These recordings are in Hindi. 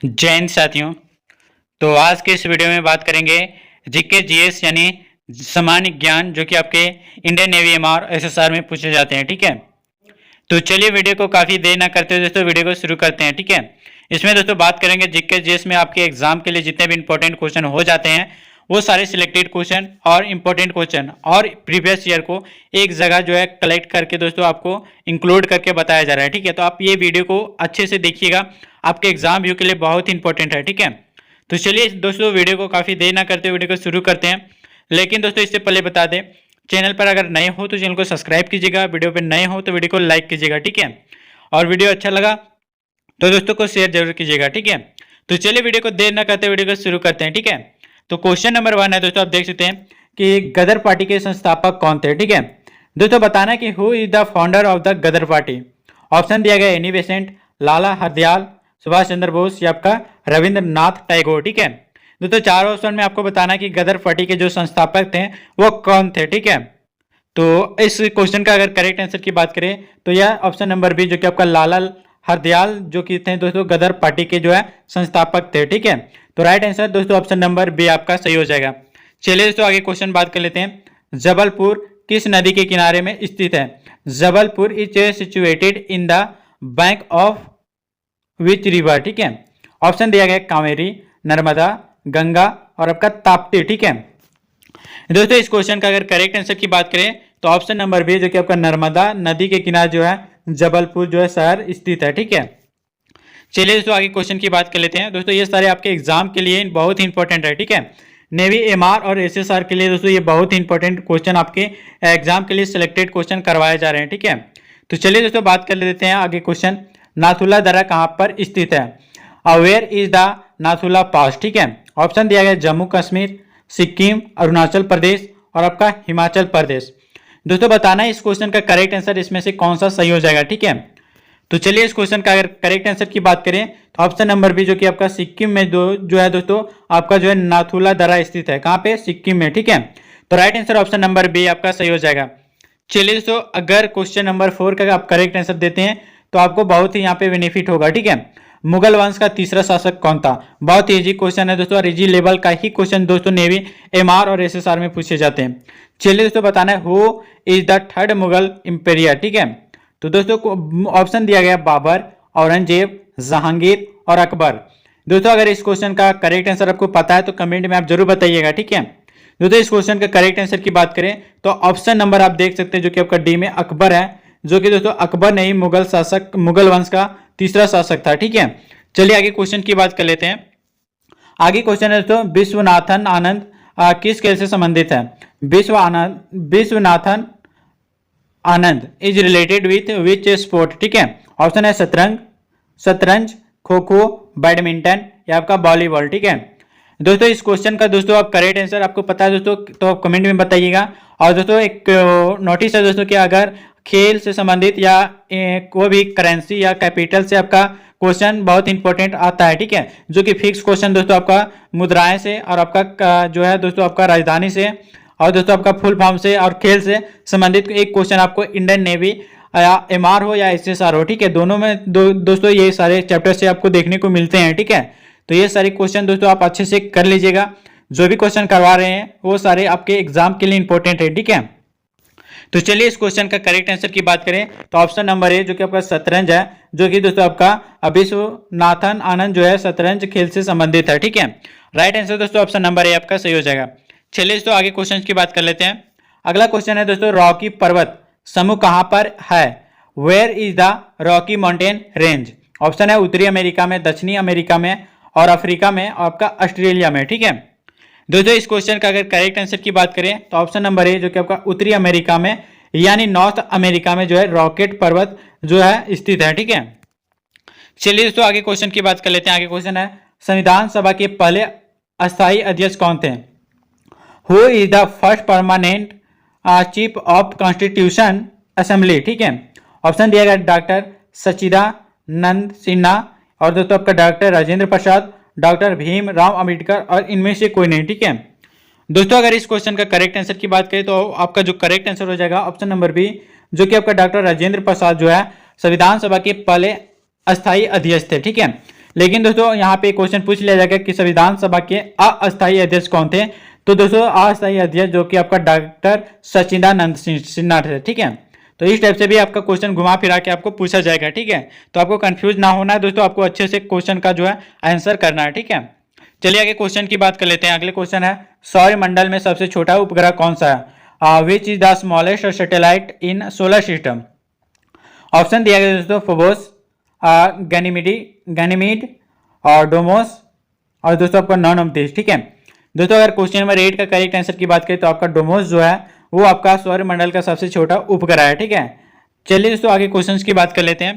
जय हिंद साथियों। तो आज के इस वीडियो में बात करेंगे जीके जीएस यानी सामान्य ज्ञान जो कि आपके इंडियन नेवी एमआर एसएसआर में पूछे जाते हैं। ठीक है, तो चलिए वीडियो को काफ़ी देर ना करते हुए दोस्तों वीडियो को शुरू करते हैं। ठीक है, इसमें दोस्तों बात करेंगे जीके जीएस में आपके एग्जाम के लिए जितने भी इंपॉर्टेंट क्वेश्चन हो जाते हैं वो सारे सिलेक्टेड क्वेश्चन और इंपॉर्टेंट क्वेश्चन और प्रीवियस ईयर को एक जगह जो है कलेक्ट करके दोस्तों आपको इंक्लूड करके बताया जा रहा है। ठीक है, तो आप ये वीडियो को अच्छे से देखिएगा, आपके एग्जाम व्यू के लिए बहुत इंपॉर्टेंट है। ठीक है, तो चलिए दोस्तों वीडियो को काफ़ी देर ना करते वीडियो को शुरू करते हैं। लेकिन दोस्तों इससे पहले बता दें, चैनल पर अगर नए हो तो चैनल को सब्सक्राइब कीजिएगा, वीडियो पर नए हो तो वीडियो को लाइक कीजिएगा। ठीक है, और वीडियो अच्छा लगा तो दोस्तों को शेयर जरूर कीजिएगा। ठीक है, तो चलिए वीडियो को देर ना करते वीडियो को शुरू करते हैं। ठीक है, तो क्वेश्चन नंबर 1 है दोस्तों, आप देख सकते हैं कि गदर पार्टी के संस्थापक कौन थे। ठीक है, दोस्तों बताना कि who is the founder of the Ghadar party. Option दिया गया एनी बेसेंट, लाला हरदयाल, सुभाष चंद्र बोस या आपका रविंद्रनाथ टैगोर। ठीक है, दोस्तों चार ऑप्शन में आपको बताना कि गदर पार्टी के जो संस्थापक थे वो कौन थे। ठीक है, तो इस क्वेश्चन का अगर करेक्ट आंसर की बात करें तो यह ऑप्शन नंबर बी जो कि आपका लाला हरदयाल जो कि थे दोस्तों गदर पार्टी के जो है संस्थापक थे। ठीक है, तो राइट आंसर दोस्तों ऑप्शन नंबर बी आपका सही हो जाएगा। चलिए दोस्तों आगे क्वेश्चन बात कर लेते हैं। जबलपुर किस नदी के किनारे में स्थित है? Jabalpur is situated in the bank of which river. ठीक है, ऑप्शन दिया गया कावेरी, नर्मदा, गंगा और आपका ताप्ती। ठीक है, दोस्तों इस क्वेश्चन का अगर करेक्ट आंसर की बात करें तो ऑप्शन नंबर बी जो कि आपका नर्मदा नदी के किनारे जो है जबलपुर जो है शहर स्थित है। ठीक है, चलिए दोस्तों आगे क्वेश्चन की बात कर लेते हैं। दोस्तों ये सारे आपके एग्जाम के लिए बहुत ही इंपॉर्टेंट है। ठीक है, नेवी एमआर और एसएसआर के लिए दोस्तों ये बहुत ही इंपॉर्टेंट क्वेश्चन आपके एग्जाम के लिए सिलेक्टेड क्वेश्चन करवाए जा रहे हैं। ठीक है, तो चलिए दोस्तों बात कर लेते हैं आगे क्वेश्चन। नाथुला दर्रा कहाँ पर स्थित है? वेयर इज द नाथुला पास। ठीक है, ऑप्शन दिया गया जम्मू कश्मीर, सिक्किम, अरुणाचल प्रदेश और आपका हिमाचल प्रदेश। दोस्तों बताना है इस क्वेश्चन का करेक्ट आंसर इसमें से कौन सा सही हो जाएगा। ठीक है, तो चलिए इस क्वेश्चन का अगर करेक्ट आंसर की बात करें तो ऑप्शन नंबर बी जो कि आपका सिक्किम में जो है दोस्तों आपका जो है नाथुला दर्रा स्थित है। कहाँ पे? सिक्किम में। ठीक है, तो right answer option number B आपका सही हो जाएगा। चलिए दोस्तों अगर क्वेश्चन नंबर 4 का आप करेक्ट आंसर देते हैं तो आपको बहुत ही यहाँ पे बेनिफिट होगा। ठीक है, मुगल वंश का तीसरा शासक कौन था? बहुत ही इजी क्वेश्चन है दोस्तों, और इजी लेवल का ही क्वेश्चन दोस्तों नेवी एमआर और एसएसआर में पूछे जाते हैं। चलिए दोस्तों बताना है who is the third Mughal imperial. ठीक है, तो दोस्तों ऑप्शन दिया गया बाबर, औरंगजेब, जहांगीर और अकबर। दोस्तों अगर इस क्वेश्चन का करेक्ट आंसर आपको पता है तो कमेंट में आप जरूर बताइएगा। ठीक है, दोस्तों इस क्वेश्चन का करेक्ट आंसर की बात करें तो ऑप्शन नंबर आप देख सकते हैं जो कि आपका डी में अकबर है, जो कि दोस्तों अकबर ने ही मुगल वंश का तीसरा शासक था। ठीक है, चलिए आगे क्वेश्चन की बात कर लेते हैं। आगे क्वेश्चन है दोस्तों विश्वनाथन आनंद किस खेल से संबंधित है? Viswanathan Anand is related with which sport? ठीक है, ऑप्शन है शतरंज, खो खो, बैडमिंटन या आपका वॉलीबॉल। ठीक है, दोस्तों इस क्वेश्चन का दोस्तों आप करेक्ट आंसर आपको पता है दोस्तों तो आप कमेंट में बताइएगा। और दोस्तों एक नोटिस है दोस्तों कि अगर खेल से संबंधित या कोई भी करेंसी या कैपिटल से आपका क्वेश्चन बहुत इंपॉर्टेंट आता है। ठीक है, जो कि फिक्स क्वेश्चन दोस्तों आपका मुद्राएं से और आपका जो है दोस्तों आपका राजधानी से और दोस्तों आपका फुल फॉर्म से और खेल से संबंधित एक क्वेश्चन आपको इंडियन नेवी या एमआर हो या एसएसआर हो। ठीक है, दोनों में दोस्तों ये सारे चैप्टर से आपको देखने को मिलते हैं। ठीक है, तो ये सारे क्वेश्चन दोस्तों आप अच्छे से कर लीजिएगा। जो भी क्वेश्चन करवा रहे हैं वो सारे आपके एग्जाम के लिए इंपॉर्टेंट है। ठीक है, तो चलिए इस क्वेश्चन का करेक्ट आंसर की बात करें तो ऑप्शन नंबर ए जो कि आपका शतरंज है, जो कि दोस्तों आपका विश्वनाथन आनंद जो है शतरंज खेल से संबंधित है। ठीक है, राइट आंसर दोस्तों ऑप्शन नंबर ए आपका सही हो जाएगा। चलिए दोस्तों आगे क्वेश्चन की बात कर लेते हैं। अगला क्वेश्चन है दोस्तों रॉकी पर्वत समूह कहां पर है? Where is the Rocky Mountain range? Option है उत्तरी अमेरिका में, दक्षिणी अमेरिका में और अफ्रीका में और आपका ऑस्ट्रेलिया में। ठीक है, दोस्तों इस क्वेश्चन का अगर करेक्ट आंसर की बात करें तो ऑप्शन नंबर ए जो कि आपका उत्तरी अमेरिका में यानी नॉर्थ अमेरिका में जो है रॉकेट पर्वत जो है स्थित है। ठीक है, चलिए दोस्तों आगे क्वेश्चन की बात कर लेते हैं। आगे क्वेश्चन है संविधान सभा के पहले अस्थायी अध्यक्ष कौन थे? Who is the first permanent chief of constitution assembly? ठीक है, ऑप्शन दिया गया डॉक्टर सच्चिदानंद सिन्हा और दोस्तों आपका डॉक्टर राजेंद्र प्रसाद, डॉक्टर भीम राव अम्बेडकर और इनमें से कोई नहीं। ठीक है, दोस्तों अगर इस क्वेश्चन का करेक्ट आंसर की बात करें तो आपका जो करेक्ट आंसर हो जाएगा ऑप्शन नंबर बी जो कि आपका डॉक्टर राजेंद्र प्रसाद जो है संविधान सभा के पहले अस्थायी अध्यक्ष थे। ठीक है, लेकिन दोस्तों यहाँ पे क्वेश्चन पूछ लिया जाएगा कि संविधान सभा के अस्थायी अध्यक्ष कौन थे। तो दोस्तों अस्थायी अध्यक्ष जो कि आपका डॉक्टर सच्चिदानंद सिन्हा थे, ठीक है। तो इस टाइप से भी आपका क्वेश्चन घुमा फिरा के आपको पूछा जाएगा, ठीक है। तो आपको कंफ्यूज ना होना है दोस्तों, आपको अच्छे से क्वेश्चन का जो है आंसर करना है, ठीक है। चलिए आगे क्वेश्चन की बात कर लेते हैं। अगले क्वेश्चन है सौर मंडल में सबसे छोटा उपग्रह कौन सा है? विच is the smallest satellite in solar system? Option दिया गया दोस्तों फोबोस, गैनीमीड और डोमोस और दोस्तों आपका नॉन ऑफ दिस, ठीक है। दोस्तों अगर क्वेश्चन नंबर 8 का करेक्ट आंसर की बात करें तो आपका डोमोस जो है वो आपका सौर मंडल का सबसे छोटा उपग्रह है, ठीक है। चलिए दोस्तों आगे क्वेश्चंस की बात कर लेते हैं।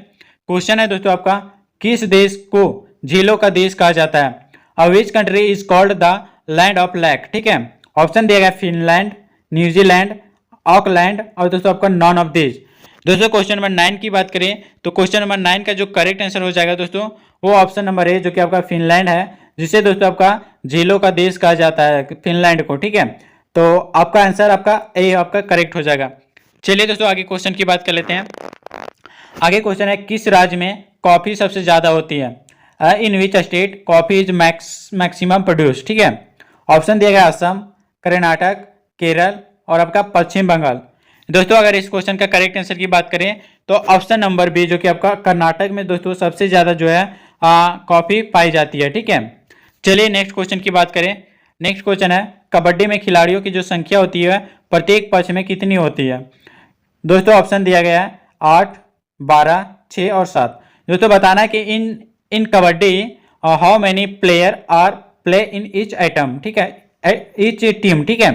क्वेश्चन है दोस्तों आपका किस देश को झीलों का देश कहा जाता है? विच country is called the land of lake, ठीक है। ऑप्शन दिया गया फिनलैंड, न्यूजीलैंड, ऑकलैंड और दोस्तों आपका नॉन ऑफ दिस। दोस्तों क्वेश्चन नंबर 9 की बात करें तो क्वेश्चन नंबर 9 का जो करेक्ट आंसर हो जाएगा दोस्तों वो ऑप्शन नंबर ए जो कि आपका फिनलैंड है, जिसे दोस्तों आपका झीलों का देश कहा जाता है फिनलैंड को, ठीक है। तो आपका आंसर आपका ए आपका करेक्ट हो जाएगा। चलिए दोस्तों आगे क्वेश्चन की बात कर लेते हैं। आगे क्वेश्चन है किस राज्य में कॉफी सबसे ज्यादा होती है? In which state coffee is maximum produce, ठीक है। ऑप्शन दिया गया असम, कर्नाटक, केरल और आपका पश्चिम बंगाल। दोस्तों अगर इस क्वेश्चन का करेक्ट आंसर की बात करें तो ऑप्शन नंबर बी जो कि आपका कर्नाटक में दोस्तों सबसे ज्यादा जो है कॉफी पाई जाती है, ठीक है। चलिए नेक्स्ट क्वेश्चन की बात करें। नेक्स्ट क्वेश्चन है कबड्डी में खिलाड़ियों की जो संख्या होती है प्रत्येक पक्ष में कितनी होती है? दोस्तों ऑप्शन दिया गया है 8, 12, 6 और 7। दोस्तों बताना है कि in kabaddi how many player are play in each item, ठीक है, ईच टीम, ठीक है।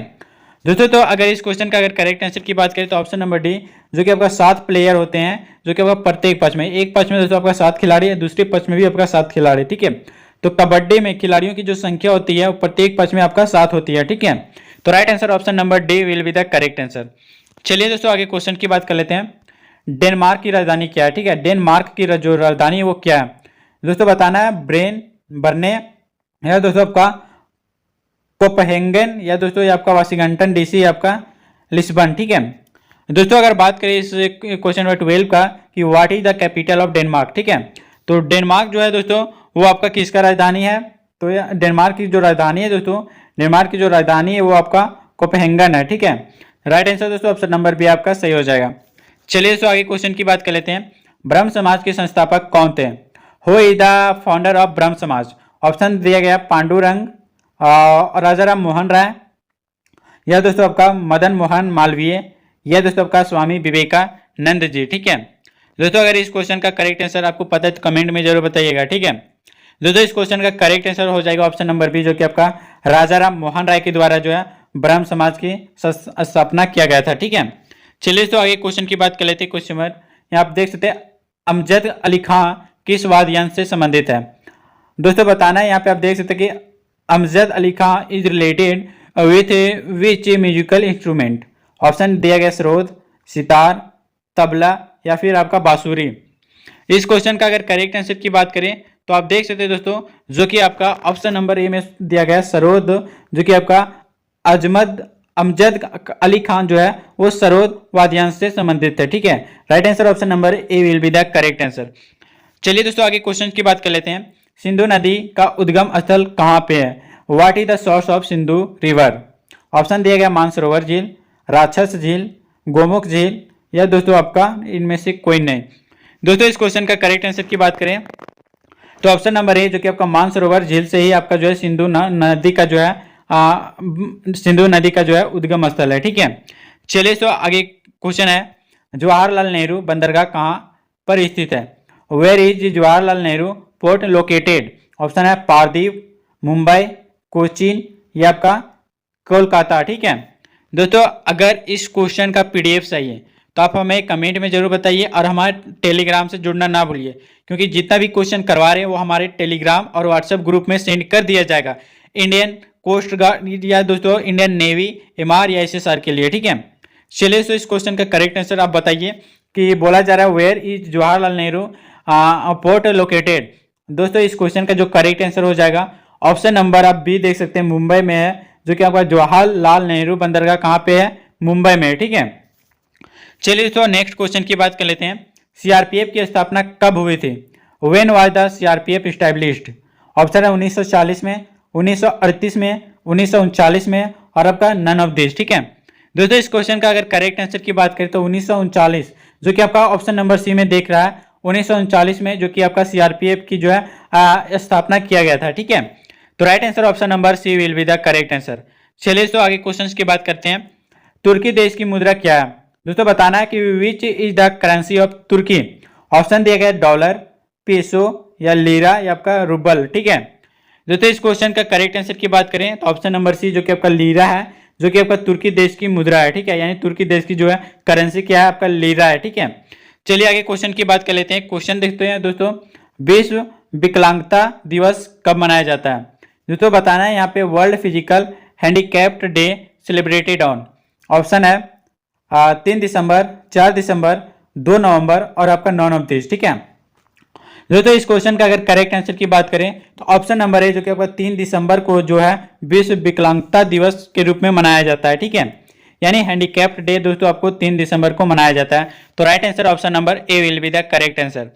दोस्तों तो अगर इस क्वेश्चन का अगर करेक्ट आंसर की बात करें तो ऑप्शन नंबर डी जो कि आपका 7 प्लेयर होते हैं जो कि आपका प्रत्येक पक्ष में, एक पक्ष में दोस्तों आपका 7 खिलाड़ी है, दूसरे पक्ष में भी आपका 7 खिलाड़ी, ठीक है। तो कबड्डी में खिलाड़ियों की जो संख्या होती है वो प्रत्येक पक्ष में आपका 7 होती है, ठीक है। तो right answer option number D will be the correct answer. चलिए दोस्तों आगे क्वेश्चन की बात कर लेते हैं। डेनमार्क की राजधानी क्या है, ठीक है। डेनमार्क की जो राजधानी है वो क्या है? दोस्तों बताना है बर्ने या दोस्तों आपका कोपहेंगन या दोस्तों ये आपका वाशिंगटन डीसी आपका लिस्बन, ठीक है। दोस्तों अगर बात करें इस क्वेश्चन नंबर 12 का कि what is the capital of Denmark, ठीक है। तो डेनमार्क जो है दोस्तों वो आपका किसका राजधानी है? तो डेनमार्क की जो राजधानी है दोस्तों, डेनमार्क की जो राजधानी है वो आपका कोपहेंगन है, ठीक है। राइट आंसर दोस्तों ऑप्शन नंबर बी आपका सही हो जाएगा। चलिए दोस्तों आगे क्वेश्चन की बात कर लेते हैं। ब्रह्म समाज के संस्थापक कौन थे? Who is the founder of ब्रह्म समाज? ऑप्शन दिया गया पांडुरंग, राजाराम मोहन राय या दोस्तों आपका मदन मोहन मालवीय या दोस्तों आपका स्वामी विवेकानंद जी, ठीक है। दोस्तों अगर इस क्वेश्चन का करेक्ट आंसर आपको पता है तो कमेंट में जरूर बताइएगा, ठीक है। दोस्तों इस क्वेश्चन का करेक्ट आंसर हो जाएगा ऑप्शन नंबर बी जो कि आपका राजाराम मोहन राय के द्वारा जो है ब्रह्म समाज की स्थापना किया गया था, ठीक है। चलिए तो आगे क्वेश्चन की बात कर लेते हैं। क्वेश्चन नंबर यहाँ आप देख सकते हैं अमजद अली खां किस वाद्ययंत्र से संबंधित है? दोस्तों बताना है यहाँ पे आप देख सकते हैं कि Amjad Ali Khan is related with which musical instrument? Option दिया गया सरोद, सितार, तबला या फिर आपका बांसुरी। इस क्वेश्चन का अगर करेक्ट आंसर की बात करें तो आप देख सकते हैं दोस्तों जो कि आपका ऑप्शन नंबर ए में दिया गया सरोद, जो कि आपका अमजद अली खान जो है वो सरोद वाद्यांश से संबंधित है, ठीक है। Right answer option number A will be the correct answer. चलिए दोस्तों आगे क्वेश्चन की बात कर लेते हैं। सिंधु नदी का उद्गम स्थल कहाँ पे है? What is the source of Sindhu river? Option दिया गया मानसरोवर झील, राक्षस झील, गोमुख झील या दोस्तों आपका इनमें से कोई नहीं। दोस्तों इस क्वेश्चन का करेक्ट आंसर की बात करें तो ऑप्शन नंबर ए जो कि आपका मानसरोवर झील से ही आपका जो है सिंधु नदी का जो है उद्गम स्थल है, ठीक है। चलिए तो आगे क्वेश्चन है जवाहरलाल नेहरू बंदरगाह कहाँ पर स्थित है? Where is Jawaharlal Nehru port located? Option है पारदीप, मुंबई, कोचीन या आपका कोलकाता, ठीक है। दोस्तों अगर इस क्वेश्चन का पीडीएफ चाहिए तो आप हमें कमेंट में जरूर बताइए और हमारे टेलीग्राम से जुड़ना ना भूलिए, क्योंकि जितना भी क्वेश्चन करवा रहे हैं वो हमारे टेलीग्राम और व्हाट्सएप ग्रुप में सेंड कर दिया जाएगा इंडियन कोस्ट गार्ड या दोस्तों इंडियन नेवी, एमआर या एसएसआर के लिए, ठीक है। चलिए तो इस क्वेश्चन का करेक्ट आंसर आप बताइए कि बोला जा रहा है where is Jawaharlal Nehru port located. दोस्तों इस क्वेश्चन का जो करेक्ट आंसर हो जाएगा ऑप्शन नंबर आप बी देख सकते हैं मुंबई में है, जो कि आपका जवाहरलाल नेहरू बंदरगाह कहाँ पे है? मुंबई में, ठीक है। चलिए तो नेक्स्ट क्वेश्चन की बात कर लेते हैं। सीआरपीएफ की स्थापना कब हुई थी? When was the CRPF established? Option है 1940 में, 1938 में, 1939 में और आपका नन ऑफ दिस। ठीक है दोस्तों, इस क्वेश्चन का अगर करेक्ट आंसर की बात करें तो 1939, जो कि आपका ऑप्शन नंबर सी में देख रहा है, 1939 में, जो कि आपका सीआरपीएफ की जो है स्थापना किया गया था। ठीक है, तो right answer option number C will be the correct answer. चलिए तो आगे क्वेश्चंस की बात करते हैं। तुर्की देश की मुद्रा क्या है? दोस्तों बताना है कि which is the currency of Turkey. Option दिया गया डॉलर, पेसो या लीरा या आपका रूबल। ठीक है दोस्तों, इस क्वेश्चन का करेक्ट आंसर की बात करें तो ऑप्शन नंबर सी, जो कि आपका लीरा है, जो कि आपका तुर्की देश की मुद्रा है। ठीक है, यानी तुर्की देश की जो है करेंसी क्या है, आपका लीरा है। ठीक है, चलिए आगे क्वेश्चन की बात कर लेते हैं। क्वेश्चन देखते हैं दोस्तों, विश्व विकलांगता दिवस कब मनाया जाता है? दोस्तों बताना है यहाँ पे world physical handicapped day celebrated on. Option है 3 दिसंबर, 4 दिसंबर, 2 नवंबर और आपका 9 ऑफ दिस। ठीक है दोस्तों, इस क्वेश्चन का अगर करेक्ट आंसर की बात करें तो ऑप्शन नंबर है, जो कि आपका 3 दिसंबर को जो है विश्व विकलांगता दिवस के रूप में मनाया जाता है। ठीक है, यानी हैंडीकैप्ड डे दोस्तों आपको 3 दिसंबर को मनाया जाता है। तो right answer option number A will be the correct answer.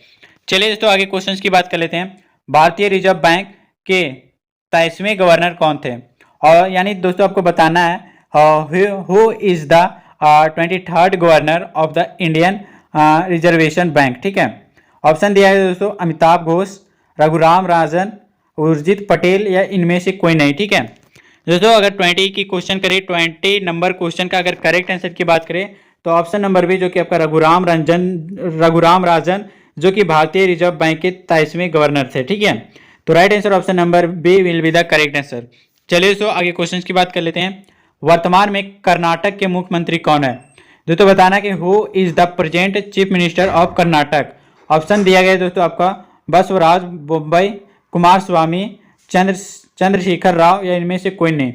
चलिए दोस्तों आगे क्वेश्चंस की बात कर लेते हैं। भारतीय रिजर्व बैंक के 23वें गवर्नर कौन थे? और यानी दोस्तों आपको बताना है who is the 23rd governor of the Indian reservation bank. ठीक है, ऑप्शन दिया है दोस्तों अमिताभ घोष, रघुराम राजन, उर्जित पटेल या इनमें से कोई नहीं। ठीक है दोस्तों, अगर 20 की क्वेश्चन करें, 20 नंबर क्वेश्चन का अगर करेक्ट आंसर की बात करें तो ऑप्शन नंबर बी, जो कि आपका रघुराम राजन, जो कि भारतीय रिजर्व बैंक के 23वें गवर्नर थे। ठीक है, तो right answer option number B will be the correct answer. चलिए दोस्तों आगे क्वेश्चन की बात कर लेते हैं। वर्तमान में कर्नाटक के मुख्यमंत्री कौन है? दोस्तों बताना कि who is the present chief minister of Karnataka. Option दिया गया है दोस्तों आपका बसवराज बोम्बई, कुमार स्वामी, चंद्रशेखर राव या इनमें से कोई नहीं।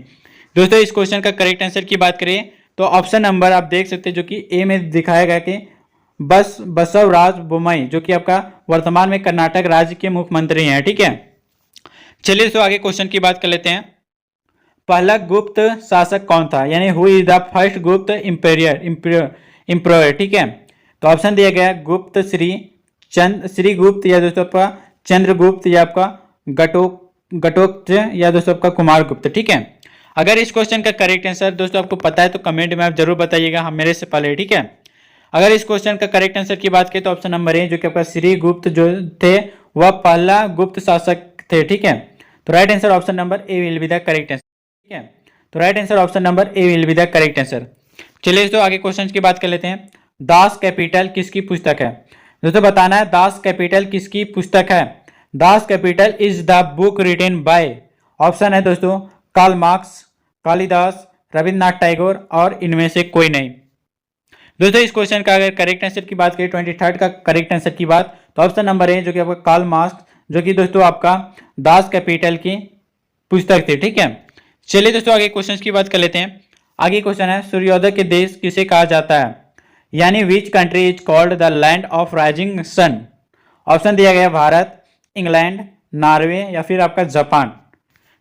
दोस्तों इस क्वेश्चन का करेक्ट आंसर की बात करें तो ऑप्शन नंबर आप देख सकते हैं, जो कि ए में दिखाया गया कि बसवराज बोम्मई, जो कि आपका वर्तमान में कर्नाटक राज्य के मुख्यमंत्री हैं। ठीक है, चलिए तो आगे क्वेश्चन की बात कर लेते हैं। पहला गुप्त शासक कौन था? यानी हु इज द फर्स्ट गुप्त इंपेरियर। ठीक है, तो ऑप्शन दिया गया गुप्त श्री गुप्त या दोस्तों आपका चंद्रगुप्त या आपका घटोत्कच या दोस्तों आपका कुमार गुप्त। ठीक है, अगर इस क्वेश्चन का करेक्ट आंसर दोस्तों आपको पता है तो कमेंट में आप जरूर बताइएगा, हम मेरे से पहले। ठीक है, अगर इस क्वेश्चन का करेक्ट आंसर की बात करें तो ऑप्शन नंबर ए, जो कि आपका श्री गुप्त जो थे वह पहला गुप्त शासक थे। ठीक है, तो right answer option number A will be the correct answer. ठीक है, तो right answer option number A will be the correct answer. चलिए तो आगे क्वेश्चन की बात कर लेते हैं। दास कैपिटल किसकी पुस्तक है? दोस्तों बताना है दास कैपिटल किसकी पुस्तक है। Das Kapital is the book written by. Option है दोस्तों कार्ल मार्क्स, कालिदास, रविन्द्रनाथ टैगोर और इनमें से कोई नहीं। दोस्तों इस क्वेश्चन का अगर करेक्ट आंसर की बात करें 23rd का करेक्ट आंसर की बात तो ऑप्शन नंबर ए, जो कि आपका कार्ल मार्क्स, जो कि दोस्तों आपका दास कैपिटल की पुस्तक थी। ठीक है, चलिए दोस्तों आगे क्वेश्चन की बात कर लेते हैं। आगे क्वेश्चन है सूर्योदय के देश किसे कहा जाता है? यानी which country is called the land of rising sun. Option दिया गया भारत, इंग्लैंड, नॉर्वे या फिर आपका जापान।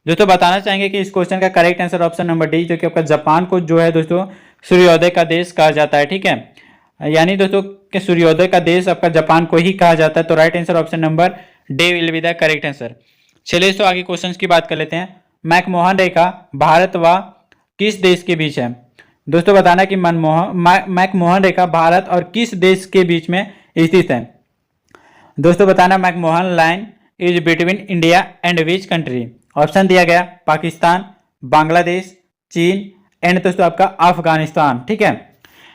दोस्तों बताना चाहेंगे कि इस क्वेश्चन का correct answer option number D, जो कि आपका जापान को जो है दोस्तों सूर्योदय का देश कहा जाता है। ठीक है, यानी दोस्तों कि सूर्योदय का देश आपका जापान को ही कहा जाता है। तो right answer option number D will be the correct answer. चलिए तो आगे क्वेश्चन की बात कर लेते हैं। मैकमोहन रेखा भारत व किस देश के बीच है? दोस्तों बताना कि मैकमोहन रेखा भारत और किस देश के बीच में स्थित है। दोस्तों बताना McMahon line is between India and which country. Option दिया गया पाकिस्तान, बांग्लादेश, चीन एंड दोस्तों आपका अफगानिस्तान। ठीक है,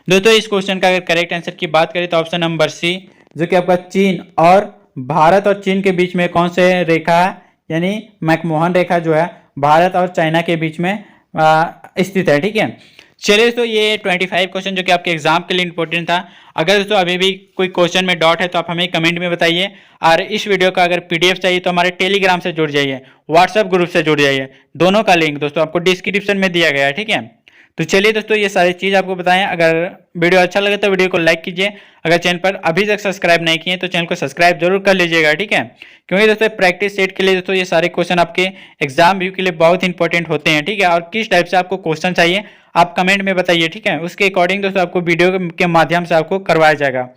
दोस्तों इस क्वेश्चन का अगर करेक्ट आंसर की बात करें तो ऑप्शन नंबर सी, जो कि आपका चीन और भारत और चीन के बीच में कौन से रेखा है, यानी मैकमोहन रेखा जो है भारत और चाइना के बीच में स्थित है। ठीक है, चलिए तो ये 25 क्वेश्चन जो कि आपके एग्जाम के लिए इंपॉर्टेंट था। अगर दोस्तों अभी भी कोई क्वेश्चन में डाउट है तो आप हमें कमेंट में बताइए, और इस वीडियो का अगर पीडीएफ चाहिए तो हमारे टेलीग्राम से जुड़ जाइए, व्हाट्सएप ग्रुप से जुड़ जाइए। दोनों का लिंक दोस्तों आपको डिस्क्रिप्शन में दिया गया है। ठीक है, तो चलिए दोस्तों ये सारी चीज़ आपको बताएं। अगर वीडियो अच्छा लगे तो वीडियो को लाइक कीजिए, अगर चैनल पर अभी तक सब्सक्राइब नहीं किए तो चैनल को सब्सक्राइब जरूर कर लीजिएगा। ठीक है, क्योंकि दोस्तों प्रैक्टिस सेट के लिए दोस्तों ये सारे क्वेश्चन आपके एग्जाम व्यू के लिए बहुत इंपॉर्टेंट होते हैं। ठीक है, और किस टाइप से आपको क्वेश्चन चाहिए आप कमेंट में बताइए। ठीक है, उसके अकॉर्डिंग दोस्तों आपको वीडियो के माध्यम से आपको करवाया जाएगा।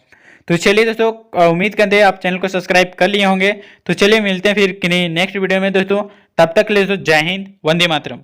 तो चलिए दोस्तों, उम्मीद करते हैं आप चैनल को सब्सक्राइब कर लिए होंगे। तो चलिए मिलते हैं फिर किन्हीं नेक्स्ट वीडियो में दोस्तों, तब तक के लिए दोस्तों जय हिंद, वंदे मातरम।